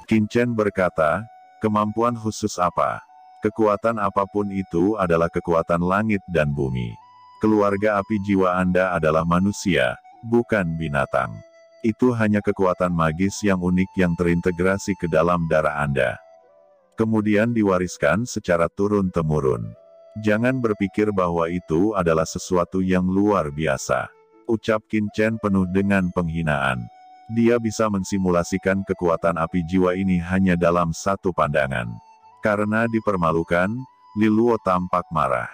Qin Chen berkata, kemampuan khusus apa? Kekuatan apapun itu adalah kekuatan langit dan bumi. Keluarga api jiwa Anda adalah manusia, bukan binatang. Itu hanya kekuatan magis yang unik yang terintegrasi ke dalam darah Anda. Kemudian diwariskan secara turun-temurun. Jangan berpikir bahwa itu adalah sesuatu yang luar biasa. Ucap Qin Chen penuh dengan penghinaan. Dia bisa mensimulasikan kekuatan api jiwa ini hanya dalam satu pandangan. Karena dipermalukan, Li Luo tampak marah.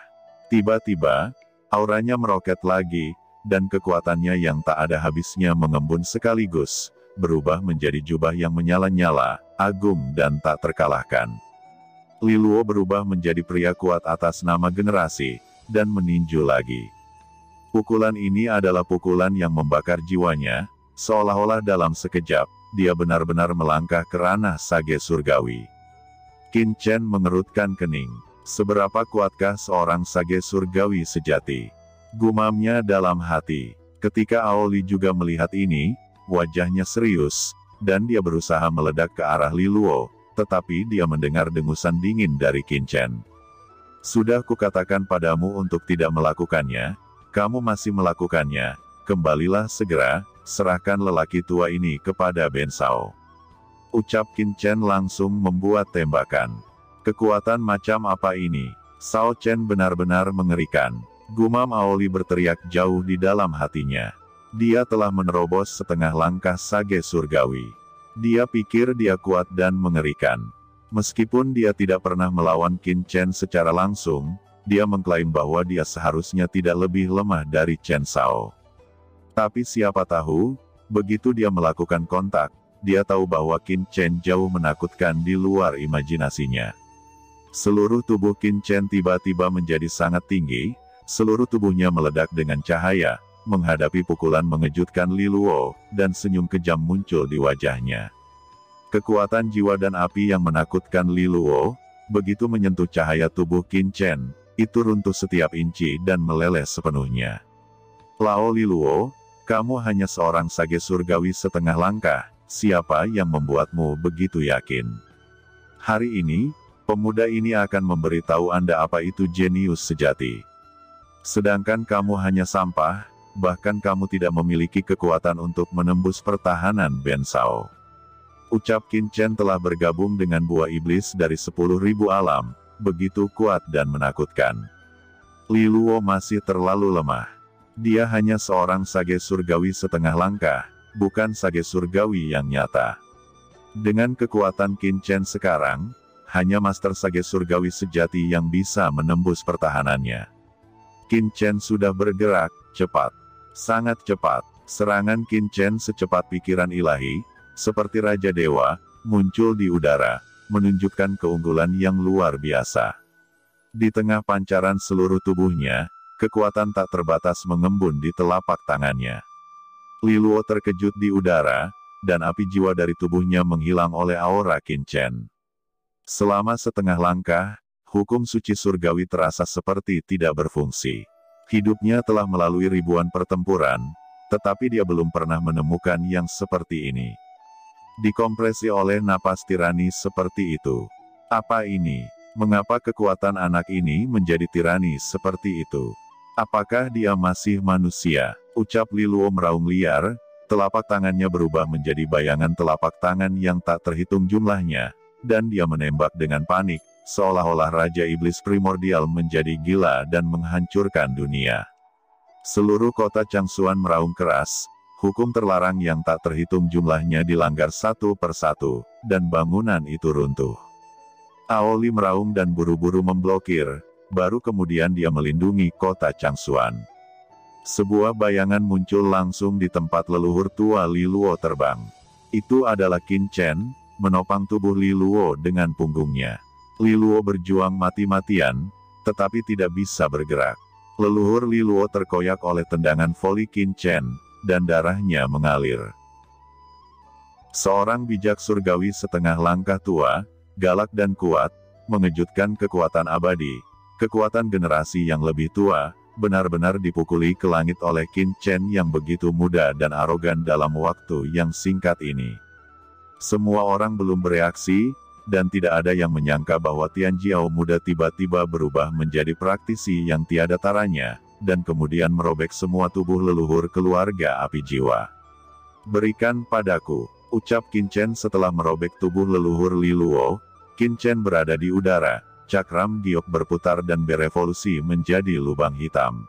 Tiba-tiba, auranya meroket lagi, dan kekuatannya yang tak ada habisnya mengembun sekaligus, berubah menjadi jubah yang menyala-nyala, agung dan tak terkalahkan. Li Luo berubah menjadi pria kuat atas nama generasi, dan meninju lagi. Pukulan ini adalah pukulan yang membakar jiwanya, seolah-olah dalam sekejap, dia benar-benar melangkah ke ranah sage surgawi. Qin Chen mengerutkan kening. Seberapa kuatkah seorang sage surgawi sejati? Gumamnya dalam hati. Ketika Aoli juga melihat ini, wajahnya serius, dan dia berusaha meledak ke arah Li Luo. Tetapi dia mendengar dengusan dingin dari Qin Chen. Sudah kukatakan padamu untuk tidak melakukannya, kamu masih melakukannya, kembalilah segera, serahkan lelaki tua ini kepada Ben Shao. Ucap Qin Chen langsung membuat tembakan. Kekuatan macam apa ini? Shao Chen benar-benar mengerikan. Gumam Aoli berteriak jauh di dalam hatinya. Dia telah menerobos setengah langkah sage surgawi. Dia pikir dia kuat dan mengerikan. Meskipun dia tidak pernah melawan Qin Chen secara langsung, dia mengklaim bahwa dia seharusnya tidak lebih lemah dari Chen Shao. Tapi siapa tahu, begitu dia melakukan kontak, dia tahu bahwa Qin Chen jauh menakutkan di luar imajinasinya. Seluruh tubuh Qin Chen tiba-tiba menjadi sangat tinggi, seluruh tubuhnya meledak dengan cahaya, menghadapi pukulan mengejutkan Li Luo, dan senyum kejam muncul di wajahnya. Kekuatan jiwa dan api yang menakutkan Li Luo, begitu menyentuh cahaya tubuh Qin Chen, itu runtuh setiap inci dan meleleh sepenuhnya. Lao Li Luo, kamu hanya seorang sage surgawi setengah langkah, siapa yang membuatmu begitu yakin? Hari ini, pemuda ini akan memberitahu Anda apa itu jenius sejati. Sedangkan kamu hanya sampah, bahkan kamu tidak memiliki kekuatan untuk menembus pertahanan Ben Shao. Ucap Qin Chen telah bergabung dengan buah iblis dari 10.000 alam, begitu kuat dan menakutkan. Li Luo masih terlalu lemah. Dia hanya seorang sage surgawi setengah langkah, bukan sage surgawi yang nyata. Dengan kekuatan Qin Chen sekarang, hanya master sage surgawi sejati yang bisa menembus pertahanannya. Qin Chen sudah bergerak, cepat. Sangat cepat, serangan Qin Chen secepat pikiran ilahi, seperti Raja Dewa, muncul di udara, menunjukkan keunggulan yang luar biasa. Di tengah pancaran seluruh tubuhnya, kekuatan tak terbatas mengembun di telapak tangannya. Li Luo terkejut di udara, dan api jiwa dari tubuhnya menghilang oleh aura Qin Chen. Selama setengah langkah, hukum suci surgawi terasa seperti tidak berfungsi. Hidupnya telah melalui ribuan pertempuran, tetapi dia belum pernah menemukan yang seperti ini. Dikompresi oleh napas tirani seperti itu. Apa ini? Mengapa kekuatan anak ini menjadi tirani seperti itu? Apakah dia masih manusia? Ucap Li Luo meraung liar, telapak tangannya berubah menjadi bayangan telapak tangan yang tak terhitung jumlahnya, dan dia menembak dengan panik, seolah-olah Raja Iblis Primordial menjadi gila dan menghancurkan dunia. Seluruh kota Changsuan meraung keras, hukum terlarang yang tak terhitung jumlahnya dilanggar satu persatu, dan bangunan itu runtuh. Aoli meraung dan buru-buru memblokir, baru kemudian dia melindungi kota Changsuan. Sebuah bayangan muncul langsung di tempat leluhur tua Li Luo terbang. Itu adalah Qin Chen, menopang tubuh Li Luo dengan punggungnya. Li Luo berjuang mati-matian, tetapi tidak bisa bergerak. Leluhur Li Luo terkoyak oleh tendangan voli Qin Chen, dan darahnya mengalir. Seorang bijak surgawi setengah langkah tua, galak dan kuat, mengejutkan kekuatan abadi, kekuatan generasi yang lebih tua, benar-benar dipukuli ke langit oleh Qin Chen yang begitu muda dan arogan dalam waktu yang singkat ini. Semua orang belum bereaksi, dan tidak ada yang menyangka bahwa Tian Jiao muda tiba-tiba berubah menjadi praktisi yang tiada taranya, dan kemudian merobek semua tubuh leluhur keluarga api jiwa. "Berikan padaku," ucap Qin Chen setelah merobek tubuh leluhur Li Luo. Qin Chen berada di udara, cakram giok berputar dan berevolusi menjadi lubang hitam.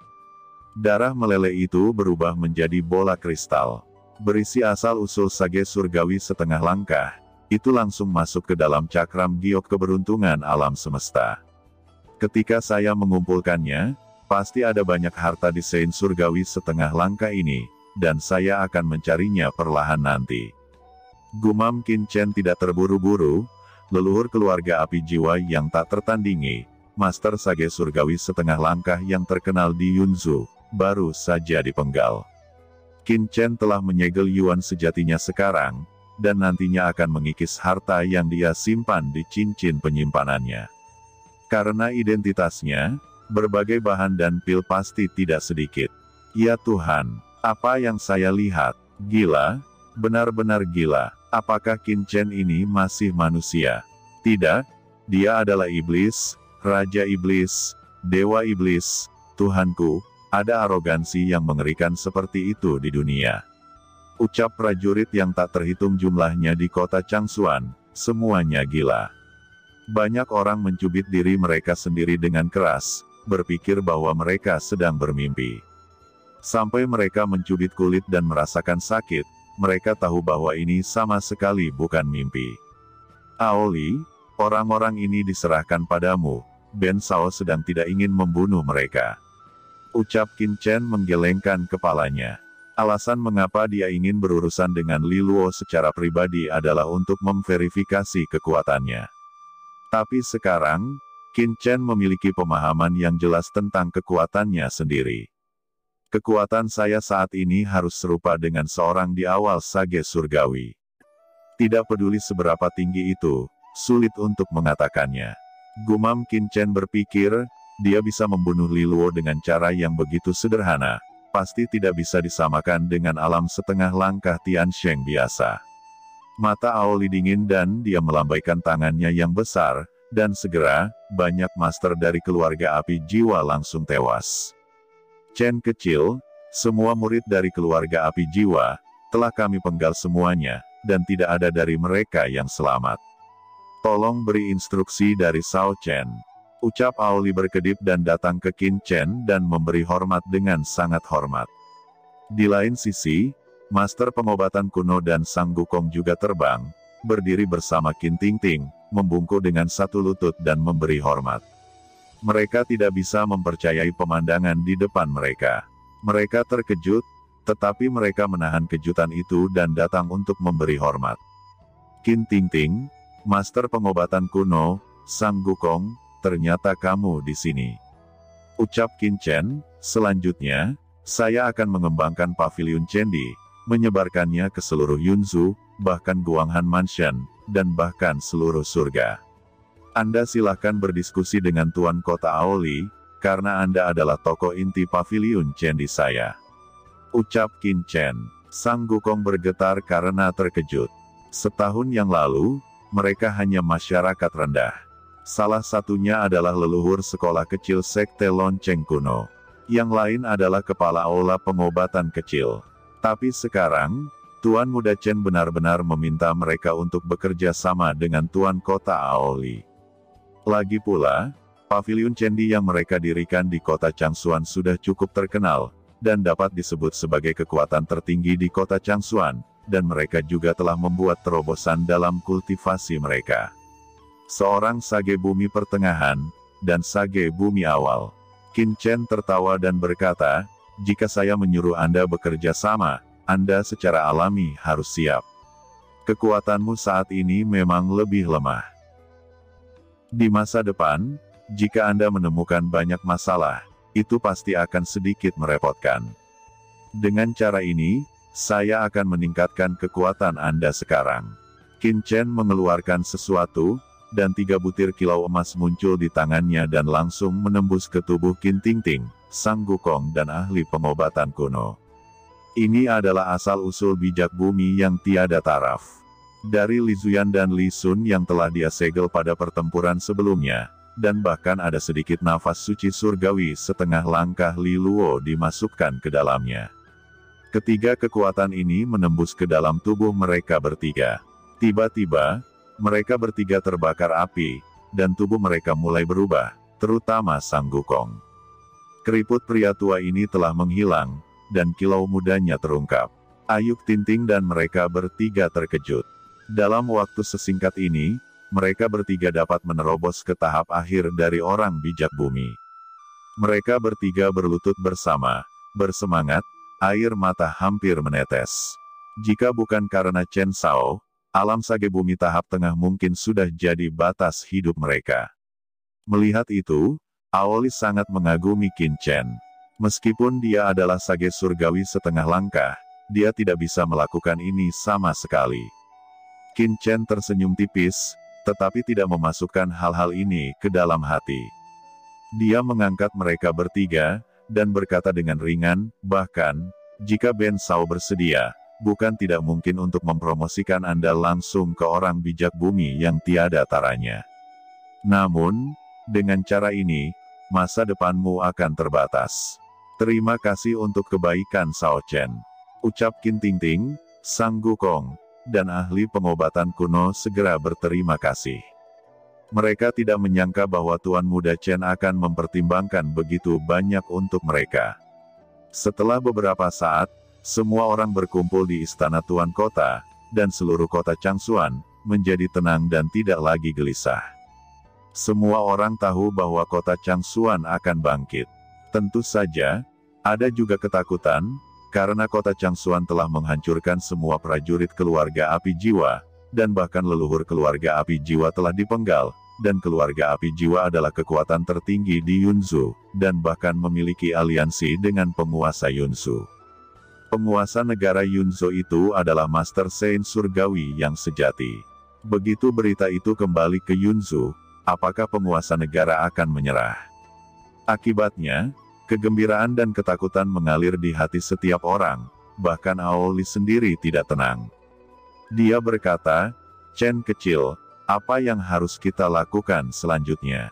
Darah meleleh itu berubah menjadi bola kristal, berisi asal-usul sage surgawi setengah langkah. Itu langsung masuk ke dalam cakram giok keberuntungan alam semesta. Ketika saya mengumpulkannya, pasti ada banyak harta di sein surgawi setengah langkah ini, dan saya akan mencarinya perlahan nanti. Gumam Qin Chen tidak terburu-buru. Leluhur keluarga api jiwa yang tak tertandingi, Master Sage Surgawi setengah langkah yang terkenal di Yunzu, baru saja dipenggal. Qin Chen telah menyegel Yuan sejatinya sekarang, dan nantinya akan mengikis harta yang dia simpan di cincin penyimpanannya. Karena identitasnya, berbagai bahan dan pil pasti tidak sedikit. Ya Tuhan, apa yang saya lihat? Gila, benar-benar gila. Apakah Qin Chen ini masih manusia? Tidak, dia adalah iblis, Raja Iblis, Dewa Iblis. Tuhanku, ada arogansi yang mengerikan seperti itu di dunia. Ucap prajurit yang tak terhitung jumlahnya di kota Changsuan, semuanya gila. Banyak orang mencubit diri mereka sendiri dengan keras, berpikir bahwa mereka sedang bermimpi. Sampai mereka mencubit kulit dan merasakan sakit, mereka tahu bahwa ini sama sekali bukan mimpi. "Aoli, orang-orang ini diserahkan padamu, Ben Sao sedang tidak ingin membunuh mereka," ucap Qin Chen menggelengkan kepalanya. Alasan mengapa dia ingin berurusan dengan Li Luo secara pribadi adalah untuk memverifikasi kekuatannya. Tapi sekarang, Qin Chen memiliki pemahaman yang jelas tentang kekuatannya sendiri. Kekuatan saya saat ini harus serupa dengan seorang di awal Sage Surgawi. Tidak peduli seberapa tinggi itu, sulit untuk mengatakannya. Gumam Qin Chen berpikir, dia bisa membunuh Li Luo dengan cara yang begitu sederhana, pasti tidak bisa disamakan dengan alam setengah langkah Tian Sheng biasa. Mata Aoli dingin dan dia melambaikan tangannya yang besar, dan segera, banyak master dari keluarga api jiwa langsung tewas. "Chen kecil, semua murid dari keluarga api jiwa, telah kami penggal semuanya, dan tidak ada dari mereka yang selamat. Tolong beri instruksi dari Sao Chen," ucap Aoli berkedip dan datang ke Qin Chen dan memberi hormat dengan sangat hormat. Di lain sisi, Master Pengobatan Kuno dan Sang Gukong juga terbang, berdiri bersama Qin Tingting, membungkuk dengan satu lutut dan memberi hormat. Mereka tidak bisa mempercayai pemandangan di depan mereka. Mereka terkejut, tetapi mereka menahan kejutan itu dan datang untuk memberi hormat. "Qin Tingting, Master Pengobatan Kuno, Sang Gukong, ternyata kamu di sini," ucap Qin Chen. "Selanjutnya, saya akan mengembangkan Paviliun Chendi, menyebarkannya ke seluruh Yunzu, bahkan Guanghan Mansion, dan bahkan seluruh surga. Anda silahkan berdiskusi dengan Tuan Kota Aoli, karena Anda adalah tokoh inti Paviliun Chendi saya," ucap Qin Chen. Sang Gukong bergetar karena terkejut. Setahun yang lalu, mereka hanya masyarakat rendah. Salah satunya adalah leluhur sekolah kecil Sekte Lonceng Kuno. Yang lain adalah kepala aula pengobatan kecil. Tapi sekarang, Tuan Muda Chen benar-benar meminta mereka untuk bekerja sama dengan Tuan Kota Aoli. Lagi pula, Paviliun Chendi yang mereka dirikan di kota Changsuan sudah cukup terkenal, dan dapat disebut sebagai kekuatan tertinggi di kota Changsuan, dan mereka juga telah membuat terobosan dalam kultivasi mereka. Seorang Sage Bumi Pertengahan, dan Sage Bumi Awal. Qin Chen tertawa dan berkata, "Jika saya menyuruh Anda bekerja sama, Anda secara alami harus siap. Kekuatanmu saat ini memang lebih lemah. Di masa depan, jika Anda menemukan banyak masalah, itu pasti akan sedikit merepotkan. Dengan cara ini, saya akan meningkatkan kekuatan Anda sekarang." Qin Chen mengeluarkan sesuatu, dan 3 butir kilau emas muncul di tangannya dan langsung menembus ke tubuh Qin Tingting, Sang Gukong dan ahli pengobatan kuno. Ini adalah asal-usul bijak bumi yang tiada taraf. Dari Li Zuyan dan Li Sun yang telah dia segel pada pertempuran sebelumnya, dan bahkan ada sedikit nafas suci surgawi setengah langkah Li Luo dimasukkan ke dalamnya. Ketiga kekuatan ini menembus ke dalam tubuh mereka bertiga. Tiba-tiba, mereka bertiga terbakar api, dan tubuh mereka mulai berubah, terutama Sang Gukong. Keriput pria tua ini telah menghilang, dan kilau mudanya terungkap. Ayuk Tinting dan mereka bertiga terkejut. Dalam waktu sesingkat ini, mereka bertiga dapat menerobos ke tahap akhir dari orang bijak bumi. Mereka bertiga berlutut bersama, bersemangat, air mata hampir menetes. Jika bukan karena Chen Shao, alam sage bumi tahap tengah mungkin sudah jadi batas hidup mereka. Melihat itu, Aoli sangat mengagumi Qin Chen. Meskipun dia adalah sage surgawi setengah langkah, dia tidak bisa melakukan ini sama sekali. Qin Chen tersenyum tipis, tetapi tidak memasukkan hal-hal ini ke dalam hati. Dia mengangkat mereka bertiga, dan berkata dengan ringan, bahkan, jika Ben Shao bersedia, bukan tidak mungkin untuk mempromosikan Anda langsung ke orang bijak bumi yang tiada taranya. Namun, dengan cara ini, masa depanmu akan terbatas. Terima kasih untuk kebaikan Shao Chen. Ucap Qin Tinting, Sang Gukong, dan ahli pengobatan kuno segera berterima kasih. Mereka tidak menyangka bahwa Tuan Muda Chen akan mempertimbangkan begitu banyak untuk mereka. Setelah beberapa saat, semua orang berkumpul di istana Tuan Kota, dan seluruh kota Changsuan menjadi tenang dan tidak lagi gelisah. Semua orang tahu bahwa kota Changsuan akan bangkit. Tentu saja, ada juga ketakutan, karena kota Changsuan telah menghancurkan semua prajurit keluarga api jiwa, dan bahkan leluhur keluarga api jiwa telah dipenggal, dan keluarga api jiwa adalah kekuatan tertinggi di Yunzhou, dan bahkan memiliki aliansi dengan penguasa Yunzhou. Penguasa negara Yunzhou itu adalah Master Saint Surgawi yang sejati. Begitu berita itu kembali ke Yunzhou, apakah penguasa negara akan menyerah? Akibatnya, kegembiraan dan ketakutan mengalir di hati setiap orang, bahkan Aoli sendiri tidak tenang. Dia berkata, Chen kecil, apa yang harus kita lakukan selanjutnya?